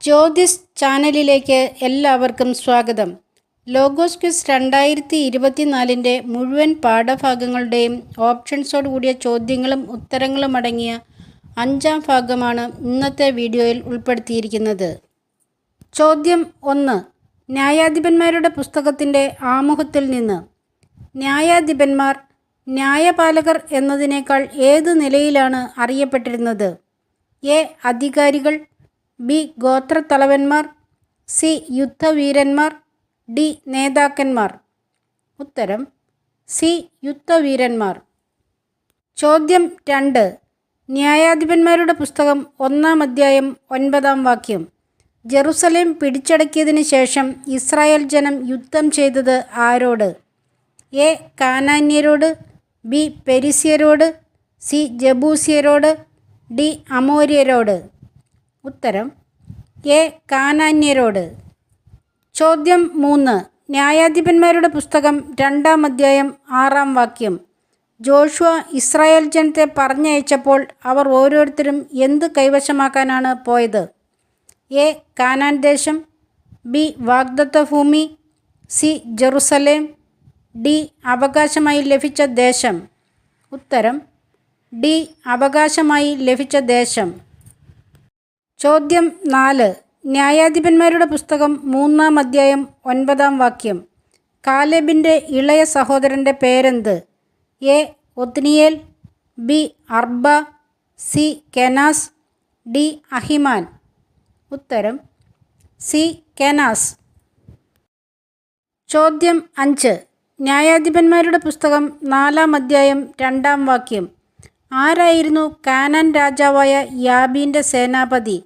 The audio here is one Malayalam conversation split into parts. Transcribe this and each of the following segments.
ജ്യോതിസ് ചാനലിലേക്ക് എല്ലാവർക്കും സ്വാഗതം. ലോഗോസ് ക്വിസ് 2024 മുഴുവൻ പാഠഭാഗങ്ങളുടെയും ഓപ്ഷൻസോടുകൂടിയ ചോദ്യങ്ങളും ഉത്തരങ്ങളും അടങ്ങിയ 5ാം ഭാഗമാണ് ഇന്നത്തെ വീഡിയോയിൽ ഉൾപ്പെടുത്തിയിരിക്കുന്നത്. ചോദ്യം 1. ന്യായാധിപന്മാരുടെ പുസ്തകത്തിൻ്റെ ആമുഖത്തിൽ നിന്ന് ന്യായാധിപന്മാർ ന്യായപാലകർ എന്നതിനേക്കാൾ ഏത് നിലയിലാണ് അറിയപ്പെട്ടിരുന്നത്? എ. അധികാരികൾ, ബി. ഗോത്രത്തലവന്മാർ, സി. യുദ്ധവീരന്മാർ, ഡി. നേതാക്കന്മാർ. ഉത്തരം സി. യുദ്ധവീരന്മാർ. ചോദ്യം 2. ന്യായാധിപന്മാരുടെ പുസ്തകം 1-ാം അധ്യായം 9-ാം വാക്യം. ജെറുസലേം പിടിച്ചടക്കിയതിന് ശേഷം ഇസ്രായേൽ ജനം യുദ്ധം ചെയ്തത് ആരോട്? എ. കാനാന്യരോട്, ബി. പെരിസ്യരോട്, സി. ജബൂസ്യരോട്, ഡി. അമോര്യരോട്. ഉത്തരം എ. കാനാന്യരോട്. ചോദ്യം 3. ന്യായാധിപന്മാരുടെ പുസ്തകം 2-ാം അധ്യായം 6-ാം വാക്യം. ജോഷുവ ഇസ്രായേൽ ജനത്തെ പറഞ്ഞയച്ചപ്പോൾ അവർ ഓരോരുത്തരും എന്ത് കൈവശമാക്കാനാണ് പോയത്? എ. കാനാൻ ദേശം, ബി. വാഗ്ദത്ത ഭൂമി, സി. Jerusalem, D. അവകാശമായി ലഭിച്ച ദേശം. ഉത്തരം ഡി. അവകാശമായി ലഭിച്ച ദേശം. ചോദ്യം 4. ന്യായാധിപന്മാരുടെ പുസ്തകം 3-ാം അധ്യായം 9-ാം വാക്യം. കാലേബിൻ്റെ ഇളയ സഹോദരൻ്റെ പേരെന്ത്? A. Othniel, B. Arba, C. Kenaz, D. Ahiman. ഉത്തരം സി. കെനാസ്. ചോദ്യം 5. ന്യായാധിപന്മാരുടെ പുസ്തകം 4-ാം അധ്യായം 2-ാം വാക്യം. ആരായിരുന്നു കാനാൻ രാജാവായ യാബീൻ്റെ സേനാപതി?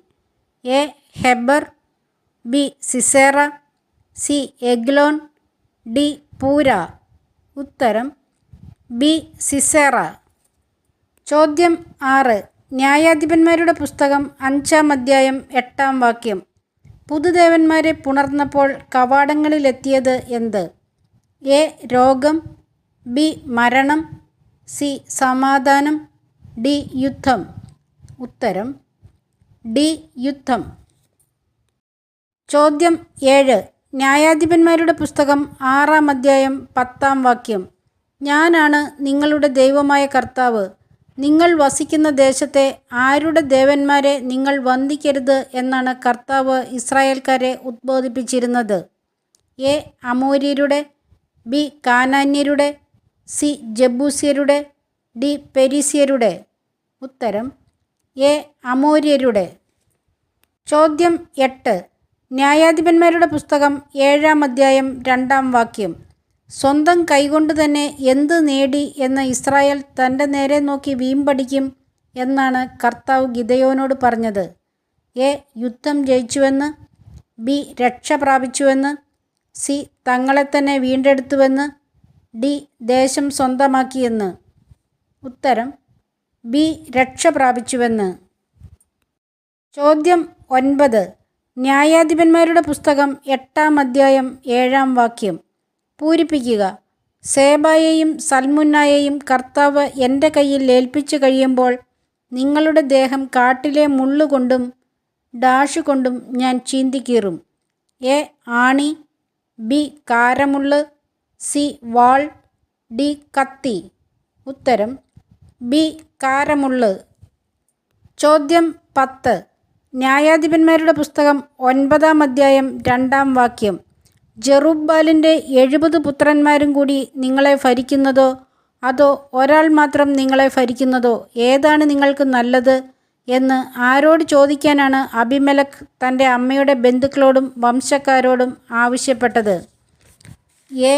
A. Heber, B. Sisera, C. Eglon, D. Purah. ഉത്തരം ബി. സിസേറ. ചോദ്യം 6. ന്യായാധിപന്മാരുടെ പുസ്തകം 5-ാം അധ്യായം 8-ാം വാക്യം. പുതുദേവന്മാരെ പുണർന്നപ്പോൾ കവാടങ്ങളിലെത്തിയത് എന്ത്? എ. രോഗം, ബി. മരണം, സി. സമാധാനം, ഡി. യുദ്ധം. ഉത്തരം ഡി. യുദ്ധം. ചോദ്യം 7. ന്യായാധിപന്മാരുടെ പുസ്തകം 6-ാം അധ്യായം 10-ാം വാക്യം. ഞാനാണ് നിങ്ങളുടെ ദൈവമായ കർത്താവ്. നിങ്ങൾ വസിക്കുന്ന ദേശത്തെ ആരുടെ ദേവന്മാരെ നിങ്ങൾ വന്ദിക്കരുത് എന്നാണ് കർത്താവ് ഇസ്രായേൽക്കാരെ ഉദ്ബോധിപ്പിച്ചിരുന്നത്? എ. അമോര്യരുടെ, ബി. കാനാന്യരുടെ, സി. ജബൂസ്യരുടെ, ഡി. പെരിസ്യരുടെ. ഉത്തരം എ. അമോര്യരുടെ. ചോദ്യം 8. ന്യായാധിപന്മാരുടെ പുസ്തകം 7-ാം അധ്യായം 2-ാം വാക്യം. സ്വന്തം കൈകൊണ്ട് തന്നെ എന്ത് നേടി എന്ന ഇസ്രായേൽ തൻ്റെ നേരെ നോക്കി വീമ്പടിക്കും എന്നാണ് കർത്താവ് ഗിദെയോനോട് പറഞ്ഞത്? എ. യുദ്ധം ജയിച്ചുവെന്ന്, ബി. രക്ഷ പ്രാപിച്ചുവെന്ന്, സി. തങ്ങളെ തന്നെ വീണ്ടെടുത്തുവെന്ന്, ഡി. ദേശം സ്വന്തമാക്കിയെന്ന്. ഉത്തരം ബി. രക്ഷ പ്രാപിച്ചുവെന്ന്. ചോദ്യം 9. ന്യായാധിപന്മാരുടെ പുസ്തകം 8-ാം അധ്യായം 7-ാം വാക്യം. പൂരിപ്പിക്കുക. സേബായെയും സൽമുന്നായെയും കർത്താവ് എൻ്റെ കയ്യിൽ ഏൽപ്പിച്ചു കഴിയുമ്പോൾ നിങ്ങളുടെ ദേഹം കാട്ടിലെ മുള്ളുകൊണ്ടും ഡാഷുകൊണ്ടും ഞാൻ ചീന്തിക്കീറും. എ. ആണി, ബി. കാരമുള്ള്, സി. വാൾ, ഡി. കത്തി. ഉത്തരം ബി. കാരമുള്ള്. ചോദ്യം 10. ന്യായാധിപന്മാരുടെ പുസ്തകം 9-ാം അധ്യായം 2-ാം വാക്യം. ജെറുബ്ബാലിൻ്റെ 70 പുത്രന്മാരും കൂടി നിങ്ങളെ ഭരിക്കുന്നതോ അതോ ഒരാൾ മാത്രം നിങ്ങളെ ഭരിക്കുന്നതോ ഏതാണ് നിങ്ങൾക്ക് നല്ലത് എന്ന് ആരോട് ചോദിക്കാനാണ് അബിമേലെക്ക് തൻ്റെ അമ്മയുടെ ബന്ധുക്കളോടും വംശക്കാരോടും ആവശ്യപ്പെട്ടത്? എ.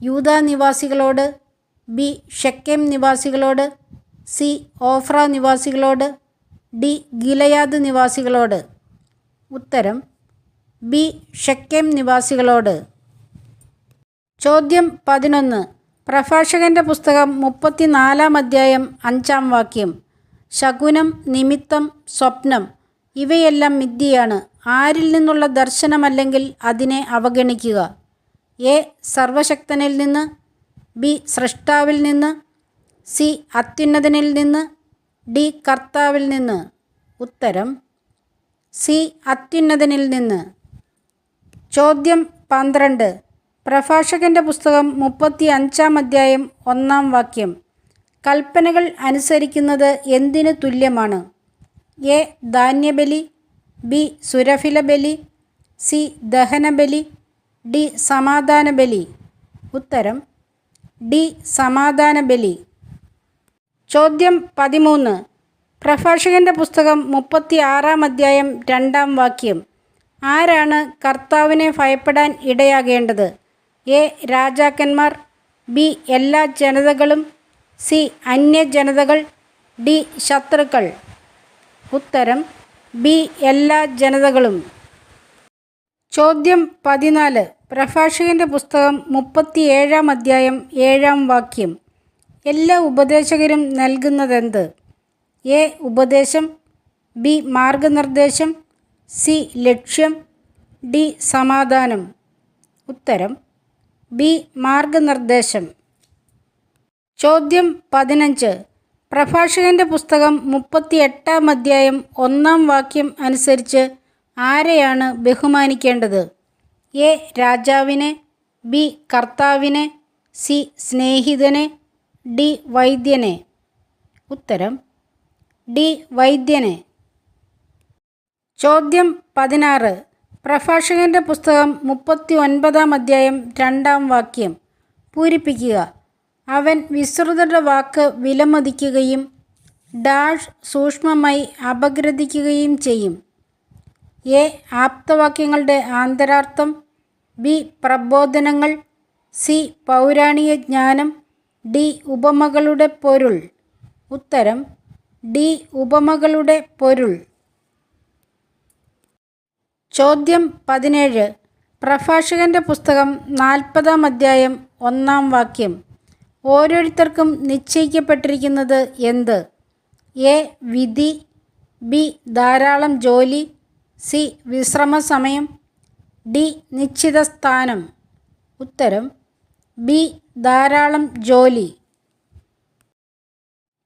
യൂദാ നിവാസികളോട്, ബി. ഷെക്കേം നിവാസികളോട്, സി. ഓഫ്ര നിവാസികളോട്, ഡി. ഗിലെയാദ് നിവാസികളോട്. ഉത്തരം ബി. ഷെക്കേം നിവാസികളോട്. ചോദ്യം 11. പ്രഭാഷകൻ്റെ പുസ്തകം 34-ാം അധ്യായം 5-ാം വാക്യം. ശകുനം, നിമിത്തം, സ്വപ്നം ഇവയെല്ലാം മിഥ്യയാണ്. ആരിൽ നിന്നുള്ള ദർശനമല്ലെങ്കിൽ അതിനെ അവഗണിക്കുക. എ. സർവശക്തനിൽ നിന്ന്, ബി. സ്രഷ്ടാവിൽ നിന്ന്, സി. അത്യുന്നതനിൽ നിന്ന്, ഡി. കർത്താവിൽ നിന്ന്. ഉത്തരം സി അത്യുന്നതനിൽ നിന്ന്. ചോദ്യം 12. പ്രഭാഷകൻ്റെ പുസ്തകം 35-ാം അധ്യായം 1-ാം വാക്യം. കൽപ്പനകൾ അനുസരിക്കുന്നത് എന്തിനു തുല്യമാണ്? എ. ധാന്യബലി, ബി. സുരഭിലബലി, സി. ദഹനബലി, ഡി. സമാധാനബലി. ഉത്തരം ഡി. സമാധാനബലി. ചോദ്യം 13. പ്രഭാഷകൻ്റെ പുസ്തകം 36-ാം അധ്യായം 2-ാം വാക്യം. ആരാണ് കർത്താവിനെ ഭയപ്പെടാൻ ഇടയാകേണ്ടത്? എ. രാജാക്കന്മാർ, ബി. എല്ലാ ജനതകളും, സി. അന്യജനതകൾ, ഡി. ശത്രുക്കൾ. ഉത്തരം ബി. എല്ലാ ജനതകളും. ചോദ്യം 14. പ്രഭാഷകൻ്റെ പുസ്തകം 37-ാം അധ്യായം 7-ാം വാക്യം. എല്ലാ ഉപദേശകരും നൽകുന്നതെന്ത്? എ. ഉപദേശം, ബി. മാർഗനിർദ്ദേശം, സി. ലക്ഷ്യം, ഡി. സമാധാനം. ഉത്തരം ബി. മാർഗനിർദ്ദേശം. ചോദ്യം 15. പ്രഭാഷകൻ്റെ പുസ്തകം 38-ാം അധ്യായം 1-ാം വാക്യം അനുസരിച്ച് ആരെയാണ് ബഹുമാനിക്കേണ്ടത്? എ. രാജാവിനെ, ബി. കർത്താവിനെ, സി. സ്നേഹിതനെ, ഡി. വൈദ്യനെ. ഉത്തരം ഡി. വൈദ്യനെ. ചോദ്യം 16. പ്രഭാഷകൻ്റെ പുസ്തകം 39-ാം അധ്യായം 2-ാം വാക്യം പൂരിപ്പിക്കുക. അവൻ വിശ്രുതരുടെ വാക്ക് വിലമതിക്കുകയും ഡാഷ് സൂക്ഷ്മമായി അപഗ്രഥിക്കുകയും ചെയ്യും. എ. ആപ്തവാക്യങ്ങളുടെ ആന്തരാർത്ഥം, ബി. പ്രബോധനങ്ങൾ, സി. പൗരാണിക ജ്ഞാനം, ഡി. ഉപമകളുടെ പൊരുൾ. ഉത്തരം ഡി. ഉപമകളുടെ പൊരുൾ. ചോദ്യം 17. പ്രഭാഷകൻ്റെ പുസ്തകം 40-ാം അധ്യായം 1-ാം വാക്യം. ഓരോരുത്തർക്കും നിശ്ചയിക്കപ്പെട്ടിരിക്കുന്നത് എന്ത്? എ. വിധി, ബി. ധാരാളം ജോലി, സി. വിശ്രമസമയം, ഡി. നിശ്ചിത സ്ഥാനം. ഉത്തരം ബി. ധാരാളം ജോലി.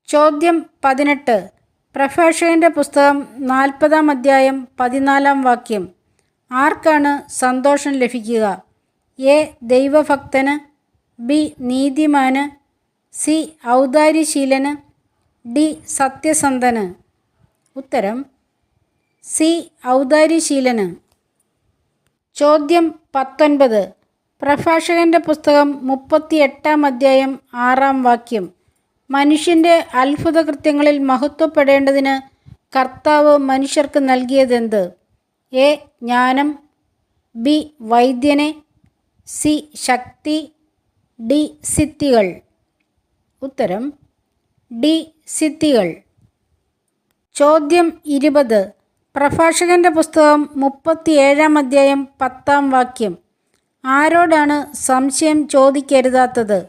ചോദ്യം 18. പ്രഭാഷകൻ്റെ പുസ്തകം 40-ാം അധ്യായം 14-ാം വാക്യം. ആർക്കാണ് സന്തോഷം ലഭിക്കുക? എ. ദൈവഭക്തന്, ബി. നീതിമാന്, സി. ഔദാര്യശീലന്, ഡി. സത്യസന്ധന്. ഉത്തരം സി. ഔദാര്യശീലന്. ചോദ്യം 19. പ്രഭാഷകൻ്റെ പുസ്തകം 38-ാം അധ്യായം 6-ാം വാക്യം. മനുഷ്യൻ്റെ അത്ഭുത കൃത്യങ്ങളിൽ മഹത്വപ്പെടേണ്ടതിന് കർത്താവ് മനുഷ്യർക്ക് നൽകിയതെന്ത്? എ. ജ്ഞാനം, ബി. വൈദ്യനെ, സി. ശക്തി, ഡി. സിദ്ധികൾ. ഉത്തരം ഡി. സിദ്ധികൾ. ചോദ്യം 20. പ്രഭാഷകൻ്റെ പുസ്തകം 37-ാം അധ്യായം 10-ാം വാക്യം. ആരോടാണ് സംശയം ചോദിക്കരുതാത്തത്?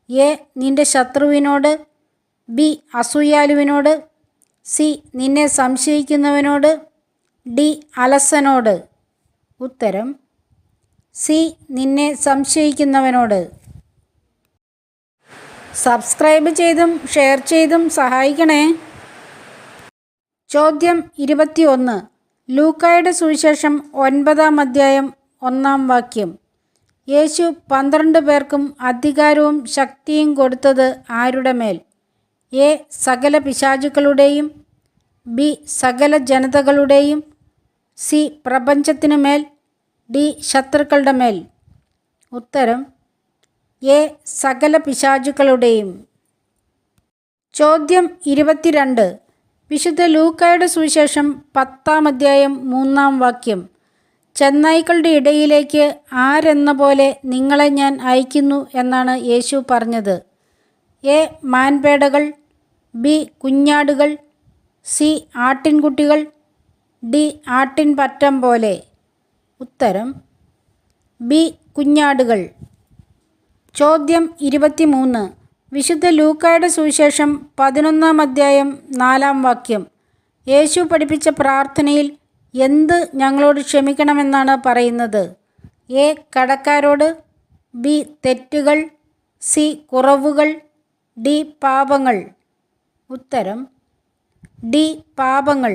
എ. നിന്റെ ശത്രുവിനോട്, ബി. അസൂയാലുവിനോട്, സി. നിന്നെ സംശയിക്കുന്നവനോട്, ഡി. അലസനോട്. ഉത്തരം സി. നിന്നെ സംശയിക്കുന്നവനോട്. സബ്സ്ക്രൈബ് ചെയ്തും ഷെയർ ചെയ്തും സഹായിക്കണേ. ചോദ്യം 21. ലൂക്കായുടെ സുവിശേഷം 9-ാം അധ്യായം 1-ാം വാക്യം. യേശു 12 പേർക്കും അധികാരവും ശക്തിയും കൊടുത്തത് ആരുടെ മേൽ? എ. സകല പിശാചുക്കളുടെയും, ബി. സകല ജനതകളുടെയും, സി. പ്രപഞ്ചത്തിനു മേൽ, ഡി. ശത്രുക്കളുടെ മേൽ. ഉത്തരം എ. സകല പിശാചുക്കളുടെയും. ചോദ്യം 22. വിശുദ്ധ ലൂക്കായുടെ സുവിശേഷം 10-ാം അധ്യായം 3-ാം വാക്യം. ചെന്നായ്ക്കളുടെ ഇടയിലേക്ക് ആരെന്ന പോലെ നിങ്ങളെ ഞാൻ അയക്കുന്നു എന്നാണ് യേശു പറഞ്ഞത്. എ. മാൻപേടകൾ, ബി. കുഞ്ഞാടുകൾ, സി. ആട്ടിൻകുട്ടികൾ, ഡി. ആട്ടിൻപറ്റം പോലെ. ഉത്തരം ബി. കുഞ്ഞാടുകൾ. ചോദ്യം 23. വിശുദ്ധ ലൂക്കായുടെ സുവിശേഷം 11-ാം അധ്യായം 4-ാം വാക്യം. യേശു പഠിപ്പിച്ച പ്രാർത്ഥനയിൽ എന്ത് ഞങ്ങളോട് ക്ഷമിക്കണമെന്നാണ് പറയുന്നത്? എ. കടക്കാരോട്, ബി. തെറ്റുകൾ, സി. കുറവുകൾ, ഡി. പാപങ്ങൾ. ഉത്തരം ഡി. പാപങ്ങൾ.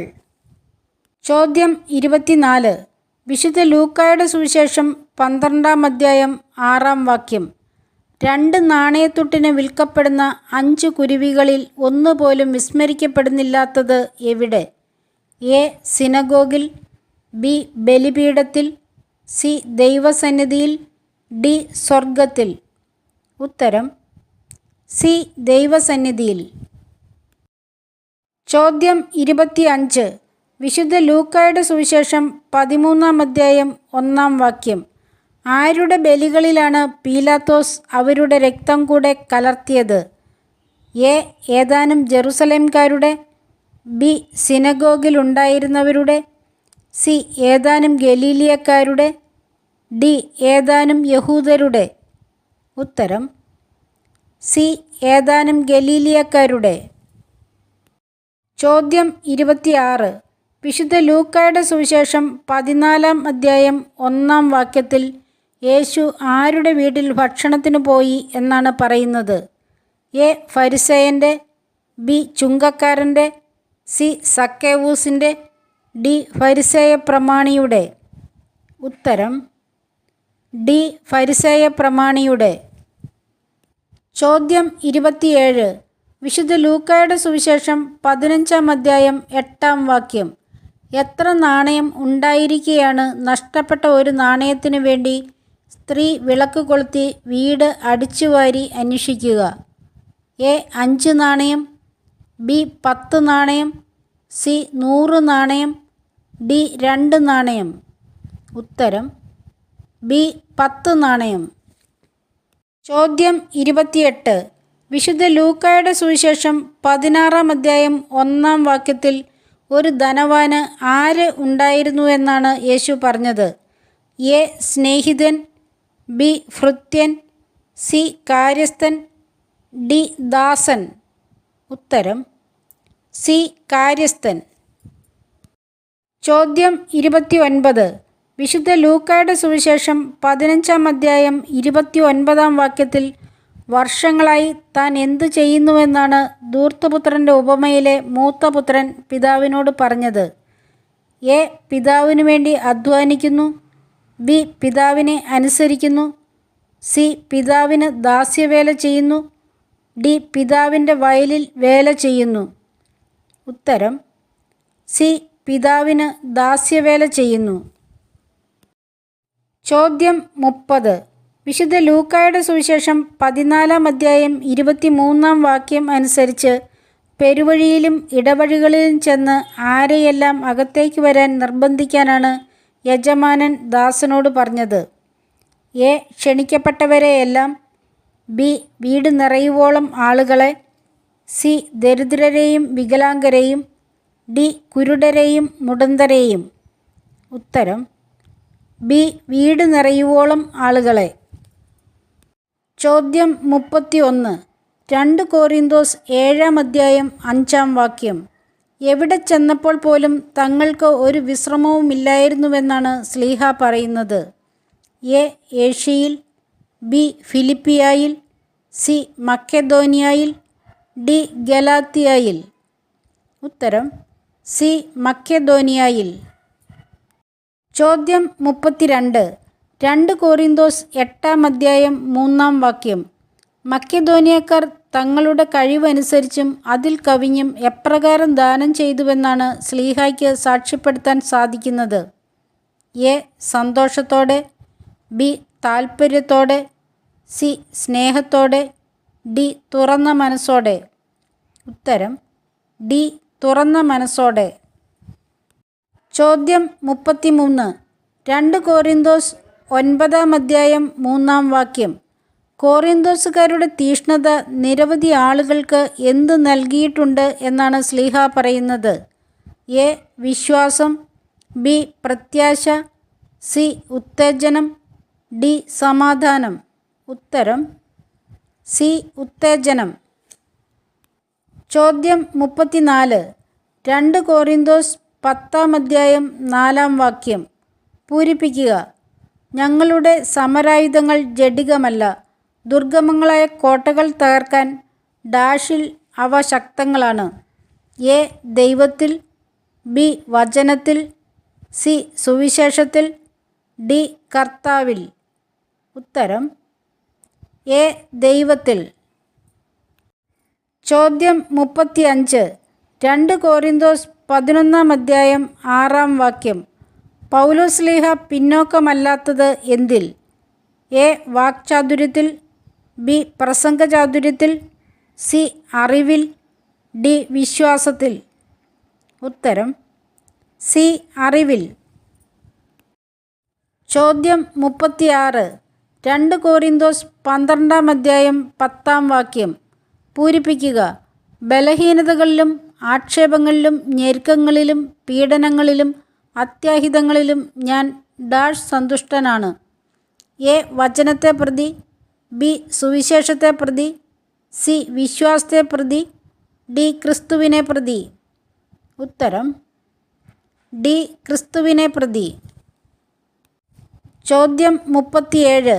ചോദ്യം 24. വിശുദ്ധ ലൂക്കായുടെ സുവിശേഷം 12-ാം അധ്യായം 6-ാം വാക്യം. 2 നാണയത്തുട്ടിന് വിൽക്കപ്പെടുന്ന 5 കുരുവികളിൽ ഒന്നുപോലും വിസ്മരിക്കപ്പെടുന്നില്ലാത്തത് എവിടെ? എ. സിനഗോഗിൽ, ബി. ബലിപീഠത്തിൽ, സി. ദൈവസന്നിധിയിൽ, ഡി. സ്വർഗത്തിൽ. ഉത്തരം സി. ദൈവസന്നിധിയിൽ. ചോദ്യം 25. വിശുദ്ധ ലൂക്കായുടെ സുവിശേഷം 13-ാം അധ്യായം 1-ാം വാക്യം. ആരുടെ ബലികളിലാണ് പീലാത്തോസ് അവരുടെ രക്തം കൂടെ കലർത്തിയത്? എ. ഏതാനും ജെറുസലേംകാരുടെ, ബി. സിനഗോഗിലുണ്ടായിരുന്നവരുടെ, സി. ഏതാനും ഗലീലിയക്കാരുടെ, ഡി. ഏതാനും യഹൂദരുടെ. ഉത്തരം സി. ഏതാനും ഗലീലിയക്കാരുടെ. ചോദ്യം 26. വിശുദ്ധ ലൂക്കായുടെ സുവിശേഷം 14-ാം അധ്യായം 1-ാം വാക്യത്തിൽ യേശു ആരുടെ വീട്ടിൽ ഭക്ഷണത്തിന് പോയി എന്നാണ് പറയുന്നത്? എ. ഫരിസേയൻ്റെ, ബി. ചുങ്കക്കാരൻ്റെ, സി. സക്കേവൂസിൻ്റെ, ഡി. ഫരിസേയ പ്രമാണിയുടെ. ഉത്തരം ഡി. ഫരിസേയ പ്രമാണിയുടെ. ചോദ്യം 27. വിശുദ്ധ ലൂക്കായുടെ സുവിശേഷം 15-ാം അധ്യായം 8-ാം വാക്യം. എത്ര നാണയം ഉണ്ടായിരിക്കെയാണ് നഷ്ടപ്പെട്ട ഒരു നാണയത്തിനു വേണ്ടി സ്ത്രീ വിളക്ക് കൊളുത്തി വീട് അടിച്ചുവാരി അന്വേഷിക്കുക? എ. 5 നാണയം, ബി. 10 നാണയം, സി. 100 നാണയം, ഡി. 2 നാണയം. ഉത്തരം ബി. 10 നാണയം. ചോദ്യം 28. വിശുദ്ധ ലൂക്കായുടെ സുവിശേഷം 16-ാം അധ്യായം 1-ാം വാക്യത്തിൽ ഒരു ധനവാന് ആര് ഉണ്ടായിരുന്നുവെന്നാണ് യേശു പറഞ്ഞത്? എ. സ്നേഹിതൻ, ബി. ഭൃത്യൻ, സി. കാര്യസ്ഥൻ, ഡി. ദാസൻ. ഉത്തരം സി. കാര്യസ്ഥൻ. ചോദ്യം 29. വിശുദ്ധ ലൂക്കായുടെ സുവിശേഷം 15-ാം അധ്യായം 29-ാം വാക്യത്തിൽ വർഷങ്ങളായി താൻ എന്തു ചെയ്യുന്നുവെന്നാണ് ധൂർത്തപുത്രൻ്റെ ഉപമയിലെ മൂത്തപുത്രൻ പിതാവിനോട് പറഞ്ഞത്? എ. പിതാവിനു വേണ്ടി അധ്വാനിക്കുന്നു, ബി. പിതാവിനെ അനുസരിക്കുന്നു, സി. പിതാവിന് ദാസ്യവേല ചെയ്യുന്നു, ഡി. പിതാവിൻ്റെ വയലിൽ വേല ചെയ്യുന്നു. ഉത്തരം സി. പിതാവിന് ദാസ്യവേല ചെയ്യുന്നു. ചോദ്യം 30. വിശുദ്ധ ലൂക്കായുടെ സുവിശേഷം 14-ാം അധ്യായം 23-ാം വാക്യം അനുസരിച്ച് പെരുവഴിയിലും ഇടവഴികളിലും ചെന്ന് ആരെയെല്ലാം അകത്തേക്ക് വരാൻ നിർബന്ധിക്കാനാണ് യജമാനൻ ദാസനോട് പറഞ്ഞത്? എ. ക്ഷണിക്കപ്പെട്ടവരെയെല്ലാം, ബി. വീട് നിറയുവോളം ആളുകളെ, സി. ദരിദ്രരെയും വികലാംഗരെയും, ഡി. കുരുടരെയും മുടന്തരെയും. ഉത്തരം ബി. വീട് നിറയുവോളം ആളുകളെ. ചോദ്യം 31. 2 കോരിന്തോസ് 7-ാം അധ്യായം 5-ാം വാക്യം. എവിടെ ചെന്നപ്പോൾ പോലും തങ്ങൾക്ക് ഒരു വിശ്രമവുമില്ലായിരുന്നുവെന്നാണ് ശ്ലീഹ പറയുന്നത്? എ. ഏഷ്യയിൽ, ബി. ഫിലിപ്പിയായിൽ, സി. മക്കെദോനിയായിൽ, ഡി. ഗലാത്തിയായിൽ. ഉത്തരം സി. മക്കെദോനിയായിൽ. ചോദ്യം 32. 2 കോരിന്തോസ് 8-ാം അധ്യായം 3-ാം വാക്യം. മക്കെദോനിയക്കാർ തങ്ങളുടെ കഴിവനുസരിച്ചും അതിൽ കവിഞ്ഞും എപ്രകാരം ദാനം ചെയ്തുവെന്നാണ് ശ്ലീഹായ്ക്ക് സാക്ഷ്യപ്പെടുത്താൻ സാധിക്കുന്നത്? എ. സന്തോഷത്തോടെ, ബി. താൽപ്പര്യത്തോടെ, സി. സ്നേഹത്തോടെ, ഡി. തുറന്ന മനസ്സോടെ. ഉത്തരം ഡി. തുറന്ന മനസ്സോടെ. ചോദ്യം 33. 2 കോരിന്തോസ് 9-ാം അധ്യായം 3-ാം വാക്യം. കോറിന്തോസുകാരുടെ തീഷ്ണത നിരവധി ആളുകൾക്ക് എന്ത് നൽകിയിട്ടുണ്ട് എന്നാണ് ശ്ലീഹ പറയുന്നത്? എ. വിശ്വാസം, ബി. പ്രത്യാശ, സി. ഉത്തേജനം, ഡി. സമാധാനം. ഉത്തരം സി. ഉത്തേജനം. ചോദ്യം 34. 2 കോറിന്തോസ് 10-ാം അധ്യായം 4-ാം വാക്യം. പൂരിപ്പിക്കുക. ഞങ്ങളുടെ സമരായുധങ്ങൾ ജഡികമല്ല, ദുർഗമങ്ങളായ കോട്ടകൾ തകർക്കാൻ ഡാഷിൽ അവ ശക്തങ്ങളാണ്. എ. ദൈവത്തിൽ, ബി. വചനത്തിൽ, സി സുവിശേഷത്തിൽ, ഡി കർത്താവിൽ. ഉത്തരം എ ദൈവത്തിൽ. ചോദ്യം 35. 2 കോരിന്തോസ് 11 അധ്യായം 6 വാക്യം. പൗലോസ്ലീഹ പിന്നോക്കമല്ലാത്തത് എന്തിൽ? എ വാക്ചാതുര്യത്തിൽ, ബി പ്രസംഗചാതുര്യത്തിൽ, സി അറിവിൽ, ഡി വിശ്വാസത്തിൽ. ഉത്തരം സി അറിവിൽ. ചോദ്യം 36. 2 കോരിന്തോസ് 12 അധ്യായം 10 വാക്യം. പൂരിപ്പിക്കുക. ബലഹീനതകളിലും ആക്ഷേപങ്ങളിലും ഞെരുക്കങ്ങളിലും പീഡനങ്ങളിലും അത്യാഹിതങ്ങളിലും ഞാൻ ഡാഷ് സന്തുഷ്ടനാണ്. എ വചനത്തെ പ്രതി, ബി സുവിശേഷത്തെ പ്രതി, സി വിശ്വാസത്തെ പ്രതി, ഡി ക്രിസ്തുവിനെ പ്രതി. ഉത്തരം ഡി ക്രിസ്തുവിനെ പ്രതി. ചോദ്യം 37.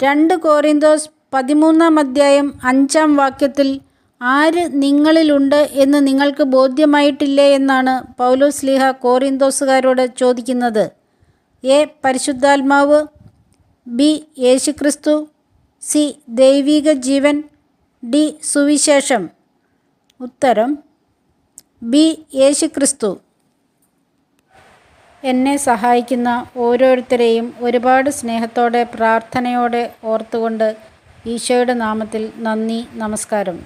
2 കോരിന്തോസ് 13 അധ്യായം 5 വാക്യത്തിൽ ആര് നിങ്ങളിലുണ്ട് എന്ന് നിങ്ങൾക്ക് ബോധ്യമായിട്ടില്ലേ എന്നാണ് പൗലോസ്ലീഹ കോരിന്തോസുകാരോട് ചോദിക്കുന്നത്. എ പരിശുദ്ധാത്മാവ്, ബി യേശുക്രിസ്തു, സി ദൈവിക ജീവൻ, ഡി സുവിശേഷം. ഉത്തരം ബി യേശുക്രിസ്തു. എന്നെ സഹായിക്കുന്ന ഓരോരുത്തരെയും ഒരുപാട് സ്നേഹത്തോടെ പ്രാർത്ഥനയോടെ ഓർത്തുകൊണ്ട് ഈശോയുടെ നാമത്തിൽ നന്ദി, നമസ്കാരം.